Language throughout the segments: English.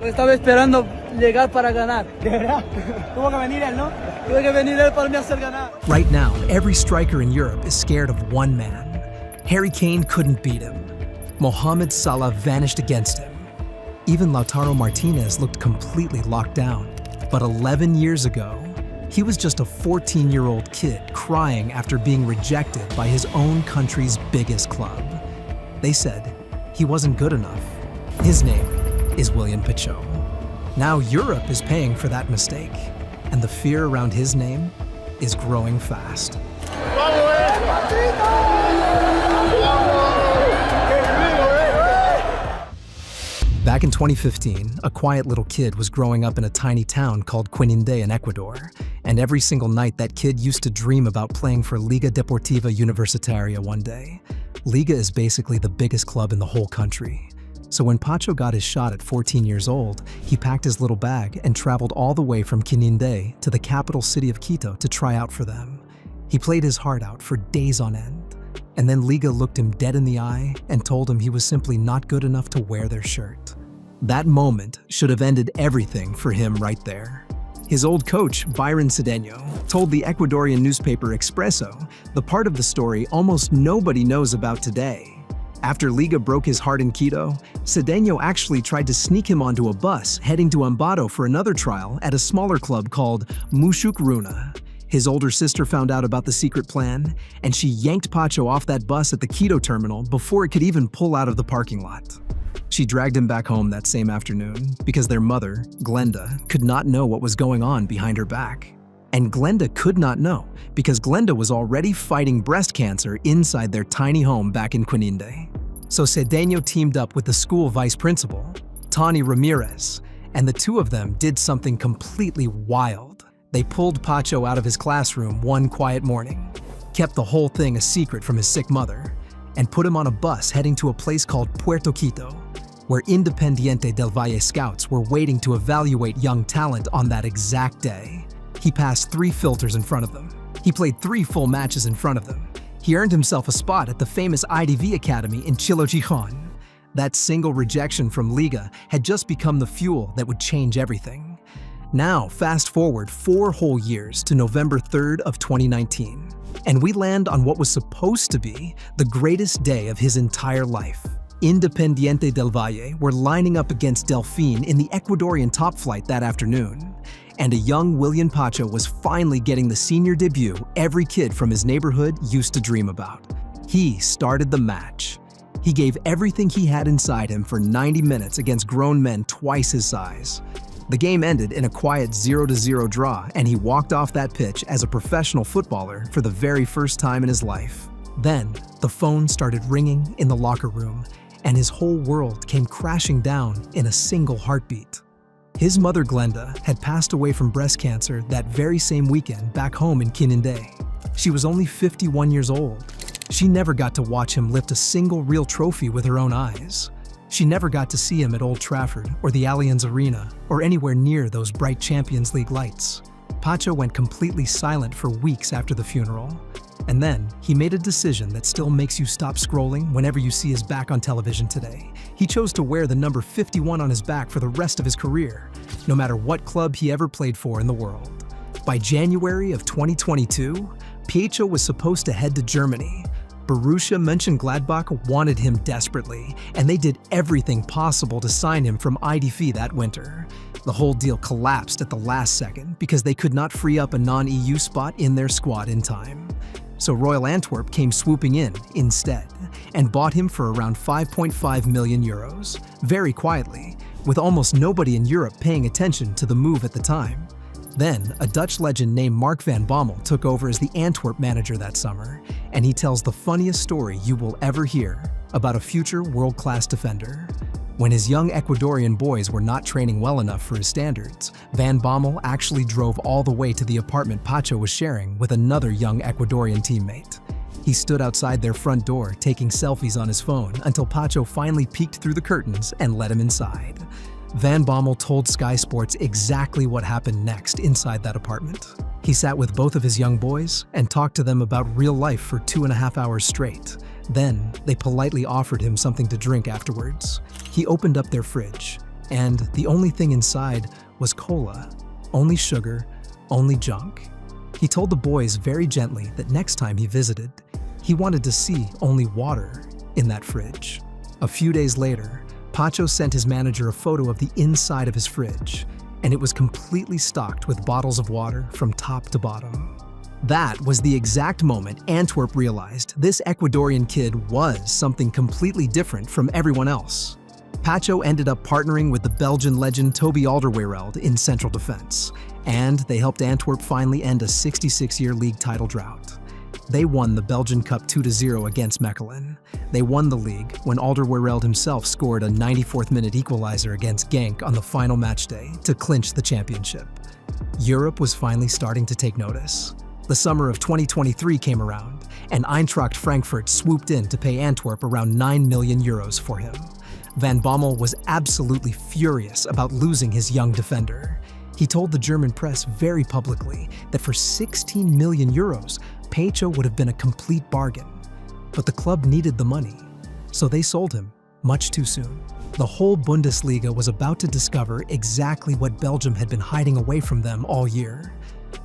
Estaba esperando llegar para ganar. ¿De verdad? Tuvo que venir él, ¿no? Tuve que venir él para me hacer ganar. Right now, every striker in Europe is scared of one man. Harry Kane couldn't beat him. Mohamed Salah vanished against him. Even Lautaro Martínez looked completely locked down. But 11 years ago, he was just a 14-year-old kid crying after being rejected by his own country's biggest club. They said he wasn't good enough. His name is Willian Pacho. Now Europe is paying for that mistake, and the fear around his name is growing fast. Back in 2015, a quiet little kid was growing up in a tiny town called Quinindé in Ecuador, and every single night that kid used to dream about playing for Liga Deportiva Universitaria one day. Liga is basically the biggest club in the whole country. So when Pacho got his shot at 14 years old, he packed his little bag and traveled all the way from Quinindé to the capital city of Quito to try out for them. He played his heart out for days on end. And then Liga looked him dead in the eye and told him he was simply not good enough to wear their shirt. That moment should have ended everything for him right there. His old coach, Byron Cedeno, told the Ecuadorian newspaper Expresso the part of the story almost nobody knows about today. After Liga broke his heart in Quito, Cedeno actually tried to sneak him onto a bus heading to Ambato for another trial at a smaller club called Mushuk Runa. His older sister found out about the secret plan, and she yanked Pacho off that bus at the Quito terminal before it could even pull out of the parking lot. She dragged him back home that same afternoon because their mother, Glenda, could not know what was going on behind her back. And Glenda could not know because Glenda was already fighting breast cancer inside their tiny home back in Quinindé. So Cedeno teamed up with the school vice principal, Tani Ramirez, and the two of them did something completely wild. They pulled Pacho out of his classroom one quiet morning, kept the whole thing a secret from his sick mother, and put him on a bus heading to a place called Puerto Quito, where Independiente del Valle scouts were waiting to evaluate young talent on that exact day. He passed 3 filters in front of them. He played 3 full matches in front of them. He earned himself a spot at the famous IDV Academy in Chilo Gijon. That single rejection from Liga had just become the fuel that would change everything. Now, fast forward 4 whole years to November 3rd of 2019, and we land on what was supposed to be the greatest day of his entire life. Independiente del Valle were lining up against Delfín in the Ecuadorian top flight that afternoon, and a young Willian Pacho was finally getting the senior debut every kid from his neighborhood used to dream about. He started the match. He gave everything he had inside him for 90 minutes against grown men twice his size. The game ended in a quiet 0-0 draw, and he walked off that pitch as a professional footballer for the very first time in his life. Then, the phone started ringing in the locker room, and his whole world came crashing down in a single heartbeat. His mother Glenda had passed away from breast cancer that very same weekend back home in Quinindé. She was only 51 years old. She never got to watch him lift a single real trophy with her own eyes. She never got to see him at Old Trafford or the Allianz Arena or anywhere near those bright Champions League lights. Pacho went completely silent for weeks after the funeral. And then, he made a decision that still makes you stop scrolling whenever you see his back on television today. He chose to wear the number 51 on his back for the rest of his career, no matter what club he ever played for in the world. By January of 2022, Pacho was supposed to head to Germany. Borussia Mönchengladbach wanted him desperately, and they did everything possible to sign him from IDV that winter. The whole deal collapsed at the last second because they could not free up a non-EU spot in their squad in time. So Royal Antwerp came swooping in instead and bought him for around 5.5 million euros, very quietly, with almost nobody in Europe paying attention to the move at the time. Then, a Dutch legend named Mark van Bommel took over as the Antwerp manager that summer, and he tells the funniest story you will ever hear about a future world-class defender. When his young Ecuadorian boys were not training well enough for his standards, Van Bommel actually drove all the way to the apartment Pacho was sharing with another young Ecuadorian teammate. He stood outside their front door taking selfies on his phone until Pacho finally peeked through the curtains and let him inside. Van Bommel told Sky Sports exactly what happened next inside that apartment. He sat with both of his young boys and talked to them about real life for 2.5 hours straight. Then, they politely offered him something to drink afterwards. He opened up their fridge, and the only thing inside was cola. Only sugar, only junk. He told the boys very gently that next time he visited, he wanted to see only water in that fridge. A few days later, Pacho sent his manager a photo of the inside of his fridge, and it was completely stocked with bottles of water from top to bottom. That was the exact moment Antwerp realized this Ecuadorian kid was something completely different from everyone else. Pacho ended up partnering with the Belgian legend Toby Alderweireld in central defense, and they helped Antwerp finally end a 66-year league title drought. They won the Belgian Cup 2-0 against Mechelen. They won the league when Alderweireld himself scored a 94th-minute equalizer against Genk on the final match day to clinch the championship. Europe was finally starting to take notice. The summer of 2023 came around, and Eintracht Frankfurt swooped in to pay Antwerp around €9 million for him. Van Bommel was absolutely furious about losing his young defender. He told the German press very publicly that for €16 million, Pacho would have been a complete bargain. But the club needed the money, so they sold him much too soon. The whole Bundesliga was about to discover exactly what Belgium had been hiding away from them all year.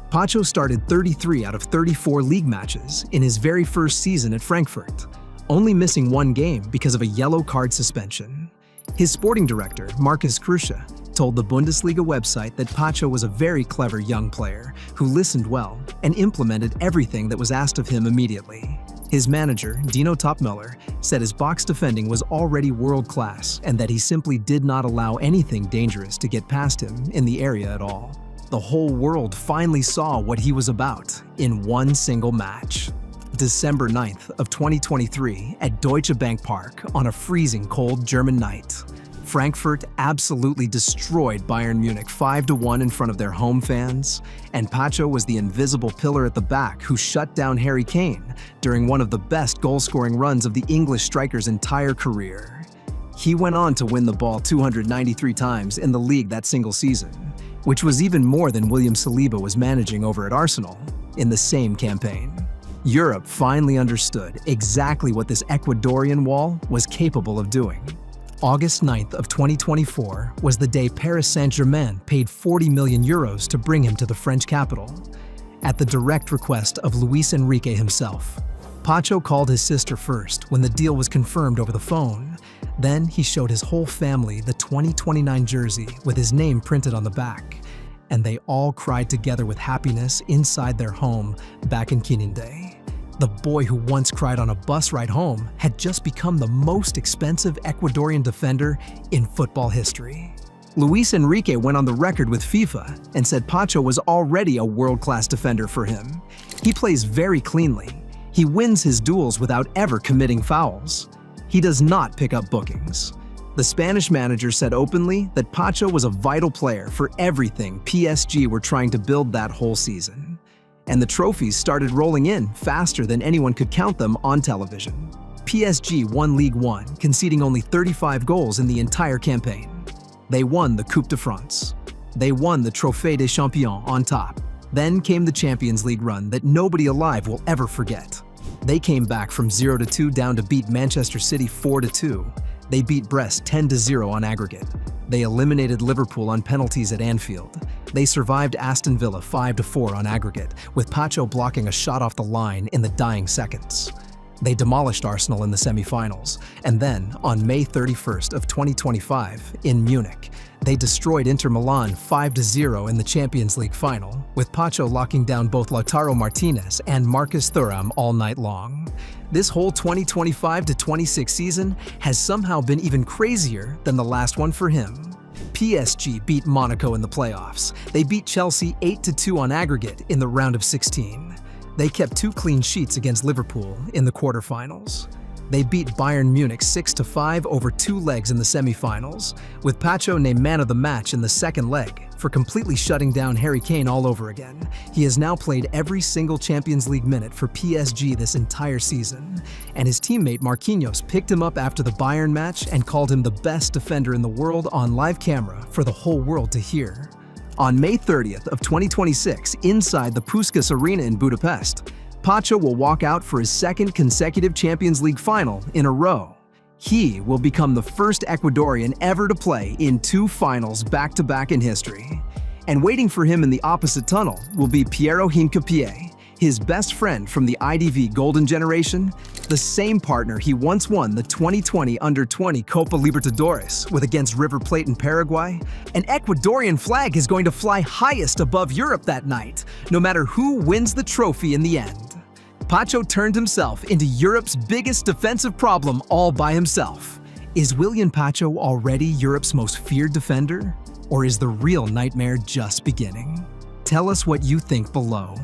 Pacho started 33 out of 34 league matches in his very first season at Frankfurt, only missing one game because of a yellow card suspension. His sporting director, Markus Krusche, told the Bundesliga website that Pacho was a very clever young player who listened well and implemented everything that was asked of him immediately. His manager, Dino Topmöller, said his box defending was already world-class and that he simply did not allow anything dangerous to get past him in the area at all. The whole world finally saw what he was about in one single match. December 9th of 2023 at Deutsche Bank Park on a freezing cold German night. Frankfurt absolutely destroyed Bayern Munich 5-1 in front of their home fans, and Pacho was the invisible pillar at the back who shut down Harry Kane during one of the best goal-scoring runs of the English striker's entire career. He went on to win the ball 293 times in the league that single season, which was even more than William Saliba was managing over at Arsenal in the same campaign. Europe finally understood exactly what this Ecuadorian wall was capable of doing. August 9th of 2024 was the day Paris Saint-Germain paid €40 million to bring him to the French capital. At the direct request of Luis Enrique himself, Pacho called his sister first when the deal was confirmed over the phone. Then he showed his whole family the 2029 jersey with his name printed on the back, and they all cried together with happiness inside their home back in Quinindé. The boy who once cried on a bus ride home had just become the most expensive Ecuadorian defender in football history. Luis Enrique went on the record with FIFA and said Pacho was already a world-class defender for him. He plays very cleanly. He wins his duels without ever committing fouls. He does not pick up bookings. The Spanish manager said openly that Pacho was a vital player for everything PSG were trying to build that whole season. And the trophies started rolling in faster than anyone could count them on television. PSG won Ligue 1, conceding only 35 goals in the entire campaign. They won the Coupe de France. They won the Trophée des Champions on top. Then came the Champions League run that nobody alive will ever forget. They came back from 0-2 down to beat Manchester City 4-2. They beat Brest 10-0 on aggregate. They eliminated Liverpool on penalties at Anfield. They survived Aston Villa 5-4 on aggregate, with Pacho blocking a shot off the line in the dying seconds. They demolished Arsenal in the semi-finals, and then, on May 31st of 2025, in Munich, they destroyed Inter Milan 5-0 in the Champions League final, with Pacho locking down both Lautaro Martínez and Marcus Thuram all night long. This whole 2025-26 season has somehow been even crazier than the last one for him. PSG beat Monaco in the playoffs. They beat Chelsea 8-2 on aggregate in the round of 16. They kept 2 clean sheets against Liverpool in the quarterfinals. They beat Bayern Munich 6-5 over 2 legs in the semifinals, with Pacho named man of the match in the second leg for completely shutting down Harry Kane all over again. He has now played every single Champions League minute for PSG this entire season, and his teammate Marquinhos picked him up after the Bayern match and called him the best defender in the world on live camera for the whole world to hear. On May 30th of 2026, inside the Puskás Arena in Budapest, Pacho will walk out for his second consecutive Champions League final in a row. He will become the first Ecuadorian ever to play in 2 finals back-to-back in history. And waiting for him in the opposite tunnel will be Piero Hincapié, his best friend from the IDV Golden Generation, the same partner he once won the 2020 Under-20 Copa Libertadores with against River Plate in Paraguay. An Ecuadorian flag is going to fly highest above Europe that night, no matter who wins the trophy in the end. Pacho turned himself into Europe's biggest defensive problem all by himself. Is Willian Pacho already Europe's most feared defender? Or is the real nightmare just beginning? Tell us what you think below.